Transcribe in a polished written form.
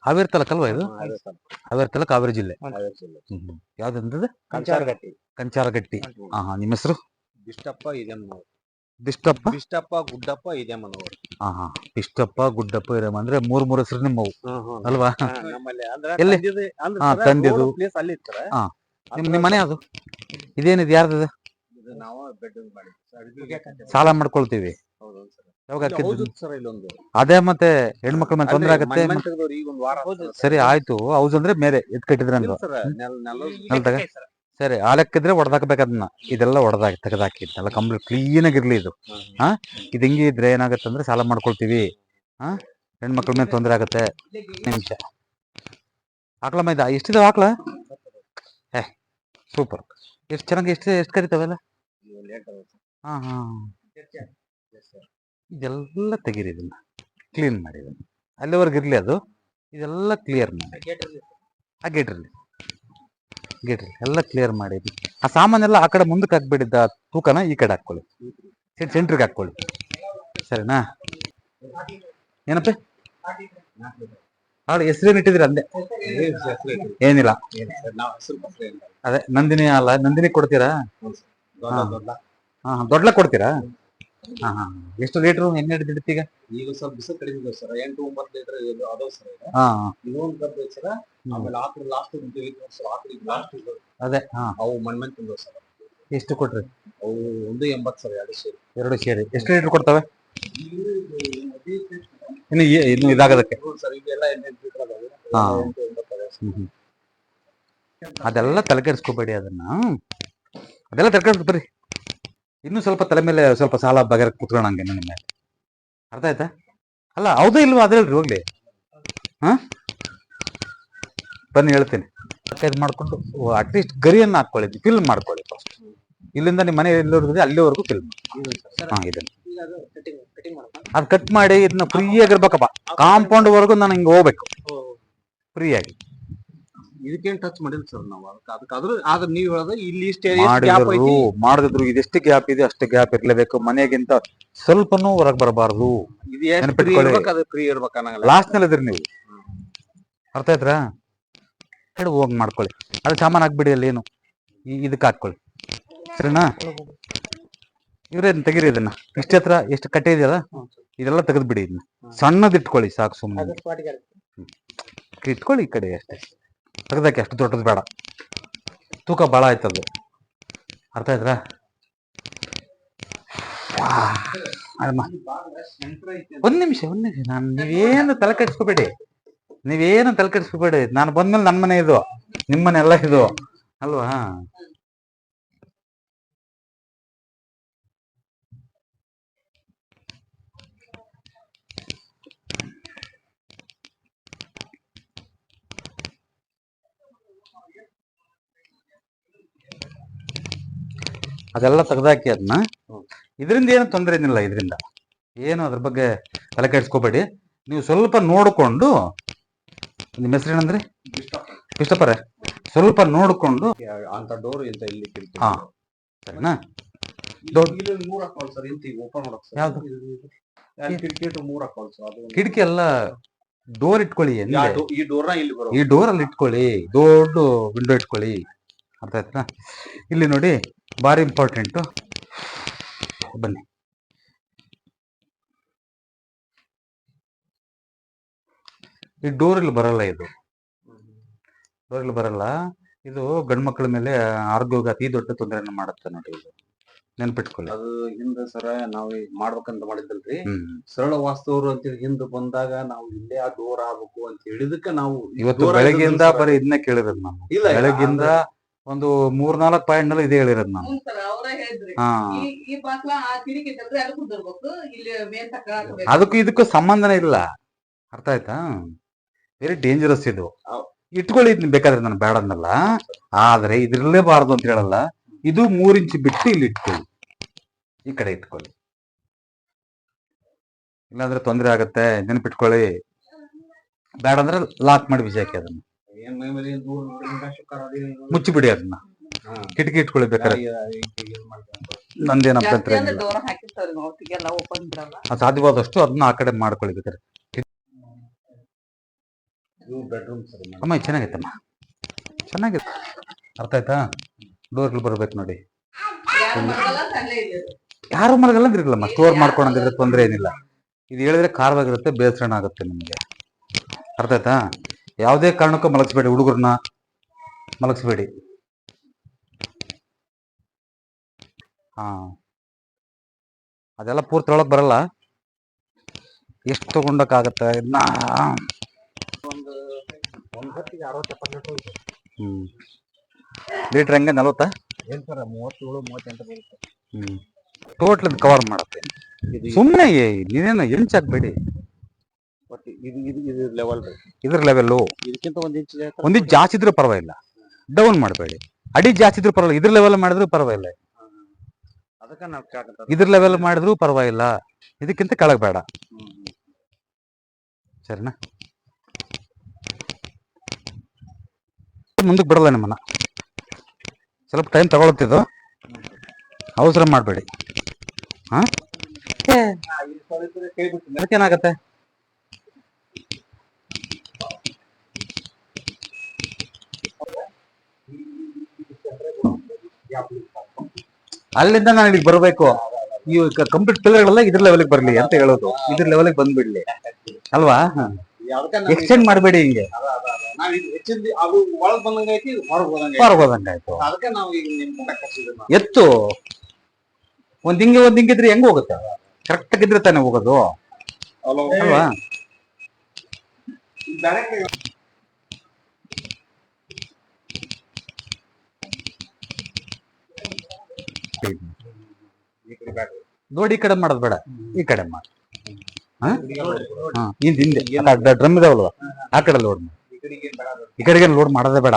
ಹಾವೇರಿ ತಾಲೂಕು ಅಲ್ವಾ ಇದು? ಹಾವೇರಿ ತಾಲೂಕು, ಹಾವೇರಿ ಜಿಲ್ಲೆ. ಯಾವ್ದಂತದ? ಕಂಚಾರಗಟ್ಟಿ. ನಿಮ್ಮ ಹೆಸರು? ಬಿಷ್ಟಪ್ಪ ಹಿರೇಮನವರು. ಬಿಷ್ಟಪ್ಪ ಗುಡ್ಡಪ್ಪ ಹಿರೇಮನವರು. ಬಿಷ್ಟಪ್ಪ ಗುಡ್ಡಪ್ಪ ಹಿರೇಮ ಅಂದ್ರೆ ಮೂರ್ ಹೆಸರು ನಿಮ್ಮವು ಅಲ್ವಾ? ಎಲ್ಲಿ ತಂದಿದ್ದು ಪ್ಲೇಸ್ ಅಲ್ಲಿ ಇರ್ತಾರೆ. ನಿಮ್ಮ ಮನೆ ಅದು ಇದೇನಿದೆ? ಯಾರ್ದು? ಸಾಲ ಮಾಡ್ಕೊಳ್ತೀವಿ. ಅದೇ ಮತ್ತೆ ಹೆಣ್ಮಕ್ಳ ಮೇಲೆ ತೊಂದ್ರೆ ಆಗತ್ತೆ. ಸರಿ ಆಯ್ತು. ಹೌಸ್ ಅಂದ್ರೆ ಮೇಲೆ ಎತ್ ಕಟ್ಟಿದ್ರೆ ಸರಿ. ಆ ಲೆಕ್ಕಿದ್ರೆ ಹೊಡೆದಾಕ್ಬೇಕು ಅದನ್ನ. ಇದೆಲ್ಲ ತೆಗೆದಾಕಿದ್ದೆಲ್ಲ ಕಂಪ್ಲೀಟ್ ಕ್ಲೀನ್ ಆಗಿರ್ಲಿ ಇದು. ಇದು ಹಿಂಗೆ ಇದ್ರೆ ಏನಾಗತ್ತೆ ಅಂದ್ರೆ ಸಾಲ ಮಾಡ್ಕೊಳ್ತೀವಿ. ಹೆಣ್ಮಕ್ಳ ಮೇಲೆ ತೊಂದರೆ ಆಗತ್ತೆ. ನಿಮಿಷ ಆಕಳ ಮೈದ ಎಷ್ಟಿದಾವ ಆಕಳ? ಸೂಪರ್. ಎಷ್ಟು ಚೆನ್ನಾಗಿ ಎಷ್ಟು ಕರಿತಾವೆಲ್ಲ? ಇದೆಲ್ಲ ತೆಗೀರಿ, ಇದನ್ನ ಕ್ಲೀನ್ ಮಾಡಿ. ಅಲ್ಲಿವರೆಗೆ ಇರ್ಲಿ ಅದು. ಇದೆಲ್ಲ ಕ್ಲಿಯರ್ ಮಾಡಿ. ಆ ಗೇಟ್ರಲ್ಲಿ ಎಲ್ಲ ಕ್ಲಿಯರ್ ಮಾಡಿ. ಆ ಸಾಮಾನೆಲ್ಲ ಆ ಕಡೆ ಮುಂದಕ್ಕೆ ಹಾಕ್ಬಿಟ್ಟಿದ್ದ ತೂಕನ ಈ ಕಡೆ ಹಾಕೊಳ್ಳಿ, ಸೆಂಟ್ರಿಗೆ ಹಾಕೊಳ್ಳಿ. ಸರಿನಾ? ಏನಪ್ಪ ಹೆಸರೇನು ಇಟ್ಟಿದ್ರಿ? ಅಂದೆ ಏನಿಲ್ಲ. ಅದೇ ನಂದಿನಿ ಅಲ್ಲ? ನಂದಿನಿ ಕೊಡ್ತೀರಾ? ದೊಡ್ಡ ಕೊಡ್ತೀರಾ? ಎಷ್ಟು ಲೀಟ್ರು ಎಣ್ಣೆ ಹಿಡಿತೀಗ? ಈಗ ಸ್ವಲ್ಪ ಬಿಸಿಲು ಕಡಿಮೆ ಸರ್. 8-9 ಲೀಟರ್ ಅದಾವ ಸರ್. ಇನ್ನೊಂದು ಕಬ್ಬು ಸರ್. ಆಮೇಲೆ ಲಾಸ್ಟ್ ಅದೇ ಅವು ಮಣ್ಣ್ ತಿಂದವು ಸರ್. ಎಷ್ಟು ಕೊಟ್ರಿ? ಅವು 180 ಸರ್. 2 ಸೇರಿ ಎಷ್ಟು ಲೀಟರ್ ಕೊಡ್ತವೆ? ಇನ್ನು ಇದಾಗದಕ್ಕೆ ಅದೆಲ್ಲ ತಲೆ ಕೆಡಿಸ್ಕೋಬೇಡಿ. ಅದೆಲ್ಲ ತಲೆ ಬರ್ರಿ. ಇನ್ನು ಸ್ವಲ್ಪ ತಲೆ ಮೇಲೆ ಸ್ವಲ್ಪ ಸಾಲ ಬಗೆರ ಕುತ್ಕೊಳ್ಳಂಗೆ ನನ್ನ ಮೇಲೆ. ಅರ್ಥ ಆಯ್ತಾ? ಅಲ್ಲ ಹೌದಾ ಇಲ್ವಾ ಅದ ಹೇಳ್ರಿ. ಹೋಗ್ಲಿ ಬನ್ನಿ ಹೇಳ್ತೀನಿ. ಇದು ಮಾಡ್ಕೊಂಡು ಅಟ್ಲೀಸ್ಟ್ ಗರಿಯನ್ನು ಹಾಕೊಳ್ಳಿ, ಫಿಲ್ ಮಾಡ್ಕೊಳ್ಳಿ ಫಸ್ಟ್. ಇಲ್ಲಿಂದ ನಿಮ್ಮ ಮನೆ ಎಲ್ಲಿರೋದಿದೆ ಅಲ್ಲಿವರೆಗೂ ಫಿಲ್ ಮಾಡಿ. ಇದನ್ನು ಅದು ಕಟ್ ಮಾಡಿ ಇದನ್ನ ಫ್ರೀ ಆಗಿರ್ಬೇಕಪ್ಪ. ಕಾಂಪೌಂಡ್ ವರೆಗೂ ನಾನು ಹಿಂಗೆ ಹೋಗ್ಬೇಕು ಫ್ರೀ ಆಗಿ. ಇದಕ್ಕೇನು ಟಚ್ ಮಾಡಿಲ್ಲ ಸರ್ ನಾವು. ಆದ್ರೆ ನೀವು ಹೇಳೋದು ಇಲ್ಲಿ ಮಾಡಿದ್ರು ಇದೆಷ್ಟು ಗ್ಯಾಪ್ ಇದೆ ಅಷ್ಟು ಗ್ಯಾಪ್ ಇರ್ಲೇಬೇಕು. ಮನೆಗಿಂತ ಸ್ವಲ್ಪನೂ ಹೊರಗೆ ಬರಬಾರ್ದು. ಲಾಸ್ಟ್ ನಲ್ಲಿ ಇದ್ರಿ ನೀವು. ಅರ್ಥ ಆಯ್ತಾ? ಹೋಗಿ ಮಾಡ್ಕೊಳ್ಳಿ. ಅದು ಸಾಮಾನು ಹಾಕ್ಬಿಡಿ. ಅಲ್ಲಿ ಏನು ಇದಕ್ಕೆ ಹಾಕೊಳ್ಳಿ. ಸರಿನಾ? ಇವ್ರೇನು ತೆಗೀರಿ ಇದನ್ನ. ಇಷ್ಟ ಹತ್ರ ಎಷ್ಟು ಕಟ್ಟೆ ಇದೆಯಲ್ಲ ಇದೆಲ್ಲ ತೆಗೆದ್ಬಿಡಿ. ಇದನ್ನ ಸಣ್ಣದ್ ಇಟ್ಕೊಳ್ಳಿ ಸಾಕು. ಸುಮ್ಮನೆ ಇಟ್ಕೊಳ್ಳಿ ಈ ಕಡೆ ಅಷ್ಟೇ. ತೆಗ್ದಾಕಿ. ಅಷ್ಟು ದೊಡ್ಡದು ಬೇಡ, ತೂಕ ಭಾಳ ಆಯ್ತದು. ಅರ್ಥ ಆಯ್ತಾ? ಒಂದ್ ನಿಮಿಷ ನೀವೇನು ತಲೆ ಕೆಡಿಸ್ಕೋಬೇಡಿ. ನಾನು ಬಂದ್ಮೇಲೆ ನನ್ನ ಮನೆ ಇದು, ನಿಮ್ಮ ಮನೆ ಎಲ್ಲ ಇದು ಅಲ್ವಾ? ಅದೆಲ್ಲ ತೆಗ್ದಾಕಿ. ಅದನ್ನ ಇದರಿಂದ ಏನು ತೊಂದರೆ ಏನಿಲ್ಲ. ಇದರಿಂದ ಏನು ಅದ್ರ ಬಗ್ಗೆ ತಲೆ ಕೆಡಿಸ್ಕೋಬೇಡಿ. ನೀವು ಸ್ವಲ್ಪ ನೋಡಿಕೊಂಡು, ನಿಮ್ಮ ಹೆಸರು ಏನಂದ್ರೆ? ಬಿಷ್ಟಪ್ಪರೇ. ಸ್ವಲ್ಪ ನೋಡಿಕೊಂಡು ಅಂತ ಡೋರ್ ಇಂತ ಇಲ್ಲಿ ಸರಿನಾ? ಯಾವ್ದು ಕಿಟಕಿ ಎಲ್ಲ ಡೋರ್ ಇಟ್ಕೊಳ್ಳಿ. ಈ ಡೋರ್ ಅಲ್ಲಿ ಇಟ್ಕೊಳ್ಳಿ. ದೊಡ್ಡ ವಿಂಡೋ ಇಟ್ಕೊಳ್ಳಿ. ಅರ್ಥ ಆಯ್ತಾ? ಇಲ್ಲಿ ನೋಡಿ, ಭಾರಿ ಇಂಪಾರ್ಟೆಂಟು. ಬನ್ನಿ. ಈ ಡೋರಲ್ಲಿ ಬರಲ್ಲ. ಇದು ಗಂಡು ಮಕ್ಕಳ ಮೇಲೆ ಆರೋಗ್ಯವಾಗಿ ಅತಿ ದೊಡ್ಡ ತೊಂದರೆಯನ್ನು ಮಾಡುತ್ತೆ ನೋಡಿ. ಇದು ನೆನ್ಪಿಟ್ಕೊಳ್ಳಿ. ಅದು ಹಿಂದೆ ಸರ ನಾವು ಮಾಡ್ಬೇಕಂತ ಮಾಡಿದ್ದಲ್ರಿ. ಸರಳ ವಾಸ್ತವರು ಅಂತೇಳಿ ಹಿಂದೆ ಬಂದಾಗ ನಾವು ಇಲ್ಲೇ ಆ ಡೋರ್ ಆಗ್ಬೇಕು ಅಂತ ಹೇಳಿದಕ್ಕೆ ನಾವು ಇವತ್ತು ಬೆಳಗ್ಗೆಯಿಂದ ಬರೀ ಇದನ್ನೇ ಕೇಳಿರೋದು ನಾನು. ಬೆಳಗ್ಗಿಂದ ಒಂದು 3-4 ಪಾಯಿಂಟ್ ನಲ್ಲಿ ಇದೆ ಹೇಳಿರೋದು ನಾನು. ಅದಕ್ಕೂ ಇದಕ್ಕೂ ಸಂಬಂಧನೇ ಇಲ್ಲ. ಅರ್ಥ ಆಯ್ತಾ? ವೆರಿ ಡೇಂಜರಸ್ ಇದು. ಇಟ್ಕೊಳ್ಳಿ ಇದನ್ನ ಬೇಕಾದ್ರೆ, ನಾನು ಬೇಡ ಅನ್ನಲ್ಲ. ಆದ್ರೆ ಇದಿರ್ಲೇಬಾರ್ದು ಅಂತ ಹೇಳಲ್ಲ. ಇದು 3 ಇಂಚ್ ಬಿಟ್ಟು ಇಲ್ಲಿ ಇಟ್ಕೊಳ್ಳಿ. ಈ ಕಡೆ ಇಟ್ಕೊಳ್ಳಿ, ಇಲ್ಲಾಂದ್ರೆ ತೊಂದರೆ ಆಗತ್ತೆ. ನೆನಪಿಟ್ಕೊಳ್ಳಿ. ಬೇಡ ಅಂದ್ರೆ ಲಾಕ್ ಮಾಡಿ ಬಿಸಾಕಿ. ಅದನ್ನ ಮುಚ್ಚಿಬಿಡಿ. ಅದನ್ನ ಕಿಟಕಿ ಇಟ್ಕೊಳ್ಳಿ ಬೇಕಾದ್ರೆ. ನಂದೇನ್ ಅಭ್ಯಂತರ ಜಾಸ್ತಿ ಅಂದ್ರೆ ಏನಿಲ್ಲ. ಡೋರ್ ಹಾಕಿರ್ತಾವ್ರಿ ಅವತ್ತಿಗೆಲ್ಲ ಓಪನ್ ಬಿಡಲ್ಲ. ಸಾಧ್ಯವಾದಷ್ಟು ಅದನ್ನ ಆ ಕಡೆ ಮಾಡ್ಕೊಳ್ಳಿ ಬೇಕಾದ್ರೆ. ಇವು ಬೆಡ್ರೂಮ್ ಸರ್. ಅಮ್ಮ ಇದು ಚೆನ್ನಾಗೈತಮ್ಮ, ಚೆನ್ನಾಗಿದೆ. ಅರ್ಥ ಆಯ್ತಾ? ಡೋರ್ಗಳು ಬರ್ಬೇಕು ನೋಡಿ. ಯಾರು ಮಾಡಲ್ಲ ಅಲ್ಲೇ ಇದೆ. ಯಾರು ಮಲಗಲ್ಲ ಇರಲ್ಲಮ್ಮ, ಸ್ಟೋರ್ ಮಾಡ್ಕೊಂಡ್ರೆ ತೊಂದರೆ ಏನಿಲ್ಲ. ಇದು ಹೇಳಿದ್ರೆ ಖಾರವಾಗಿರುತ್ತೆ, ಬೇಸರಣ ಆಗುತ್ತೆ ನಿಮಗೆ. ಅರ್ಥ ಆಯ್ತಾ? ಯಾವುದೇ ಕಾರಣಕ್ಕೂ ಮಲಗಿಸ್ಬೇಡಿ, ಹುಡುಗರನ್ನ ಮಲಗಿಸ್ಬೇಡಿ. ಹಾ, ಅದೆಲ್ಲ ಪೂರ್ತಿ ಒಳಗೆ ಬರಲ್ಲ. ಎಷ್ಟು ತಗೊಂಡಕ್ಕಾಗತ್ತೆ ಇದನ್ನ? ಒಂದ್ ಹೊತ್ತಿಗೆ 60-70 ಲೀಟರ್. ಲೀಟ್ರ್ ಹಂಗೆ 40? ಏನ್ ಸರ್ 37-38 ಬರುತ್ತೆ. ಟೋಟ್ಲ್ ಕವರ್ ಮಾಡುತ್ತೆ. ಸುಮ್ಮನೆ ನೀನೇನು ಹೆಂಚಾಕ್ಬೇಡಿ. ಇದು ಲೆವೆಲ್ ರೀ. ಇದ್ರ ಲೆವೆಲ್ಲು ಇದಕ್ಕಿಂತ ಒಂದ್ ಇಂಚ್ ಜಾಸ್ತಿ ಇದ್ರೂ ಪರವಾಗಿಲ್ಲ, ಡೌನ್ ಮಾಡಬೇಡಿ. ಅಡಿ ಜಾಸ್ತಿ ಇದ್ರೂ ಪರವಾಗಿಲ್ಲ, ಇದ್ರ ಲೆವೆಲ್ ಮಾಡಿದ್ರು ಪರವಾಗಿಲ್ಲ. ಅದಕ್ಕೆ ನಾವು ಇದ್ರ ಲೆವೆಲ್ ಮಾಡಿದ್ರು ಪರವಾಗಿಲ್ಲ, ಇದಕ್ಕಿಂತ ಕೆಳಗೆ ಬೇಡ. ಸರಿನಾ? ಮುಂದಕ್ಕೆ ಬಿಡಲ್ಲ ನಿಮ್ಮನ್ನ. ಸ್ವಲ್ಪ ಟೈಮ್ ತಗೊಳ್ತಿದ್ದು, ಅವಸರ ಮಾಡಬೇಡಿ. ಹಾ, ಅದಕ್ಕೇನಾಗತ್ತೆ? ಅಲ್ಲಿಂದ ನಾನು ಇಲ್ಲಿಗೆ ಬರಬೇಕು. ಈ ಕಂಪ್ಲೀಟ್ ಪಿಲ್ಲರ್ಗಳೆಲ್ಲ ಇದ್ರ ಲೆವೆಲ್ಗೆ ಬರ್ಲಿ ಅಂತ ಹೇಳೋದು. ಇದ್ರ ಲೆವೆಲ್ಗೆ ಬಂದ್ಬಿಡ್ಲಿ ಅಲ್ವಾ? ಎಕ್ಸ್ಟೆಂಡ್ ಮಾಡಬೇಡಿ ಹಿಂಗೆ. ಅದು ಒಳಗ್ ಬಂದಂಗ ಐತಿ, ಹೊರಗೆ ಹೋದಂಗಾಯ್ತು. ಅದಕ್ಕೆ ನಾವು ಈಗ ಎತ್ತು ಒಂದ್ ಹಿಂಗಿದ್ರೆ ಹೆಂಗ್ ಹೋಗುತ್ತೆ? ಕರೆಕ್ಟ್ ಆಗಿದ್ರೆ ತಾನೇ ಹೋಗೋದು ಅಲ್ವಾ? ನೋಡಿ, ಈ ಕಡೆ ಮಾಡೋದು ಬೇಡ, ಈ ಕಡೆ ಮಾಡಿ. ಹಿಂದೆ ಡ್ರಮ್ ಇದಾವಲ್ವಾ, ಆ ಕಡೆ ಲೋಡ್ ಮಾಡಿ. ಈ ಕಡೆಗೆ ಲೋಡ್ ಮಾಡೋದೇ ಬೇಡ.